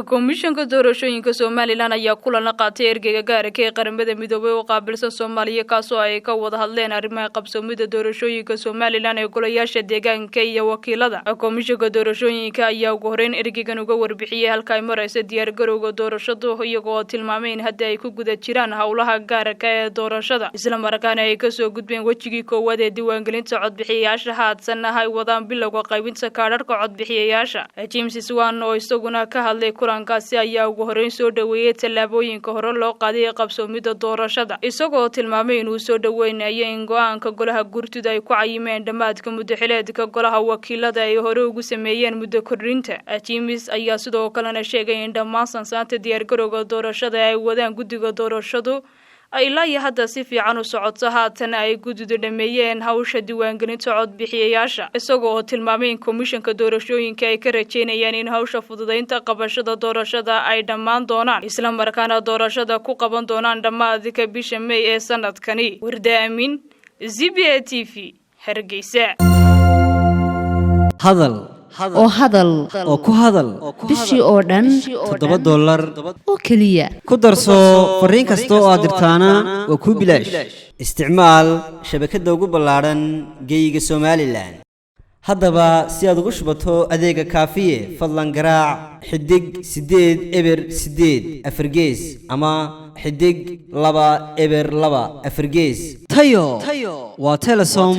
komishanka doorashooyinka Somaliland ayaa kulan la qaatay ergeyga gaarka ee qaramada midoobay oo qaabilsan Soomaaliya kaasoo ay ka wada hadleen arrimaha qabsoomida doorashooyinka Somaliland ee golayaasha deegaanka iyo wakiilada. Komishanka doorashooyinka ayaa ugu horeyn ergeygan uga warbixiyay halka ay marayso diyaar garowga doorashada iyagoo tilmaamay in hadda ay ku guda jiraan hawlaha gaarka ee doorashada isla markaana ay ka soo gudbeen wajigii koowaad ee diiwaangelinta codbixiyayaasha haatan ay wadaan bilowga qaybinta kaadhadhka codbixiyayaasha. James Swan oo isaguna ka hadlay kulankaasi ayaa ugu horeyn soo dhaweeyay tallaabooyinka hore loo qaaday qabsoomida doorashada isagoo tilmaamay inuu soo dhaweynayo in go'aanka golaha gurtida ay ku cayimeen dhamaadka muddo xileedka golaha wakiilada ay hore ugu sameeyeen muddo kordhinta. James ayaa sidoo kalena sheegay in dhammaan sansaanta diyaar garowga doorashada ay wadaan guddiga doorashadu ay ilaa hadda si fiican u socoto haatan ay guddidu dhameeyeen hawsha diiwaangelinta codbixiyayaasha isagoo tilmaamay in komishanka doorashooyinka ay ka rajeynayaan in hawsha fududeynta qabashada doorashada ay dhammaan doonaan isla markaana doorashada ku qaban doonaan dhamaadka bisha May ee sanadkani. Warda Aamin, ZBA TV, Hargeysa. hadal oo ku hadal bishii oo dhan $7 oo kaliya ku darso fariin kasta oo aad dirtaana waa ku bilaash isticmaal shabakada ugu ballaaran geyga Somaliland. haddaba si aad ugu shubato adeega kaafiye fadlan garaac xidig 8 eber 8 afargees ama xidig 2 eber 2 afargees tayo waa Telesom.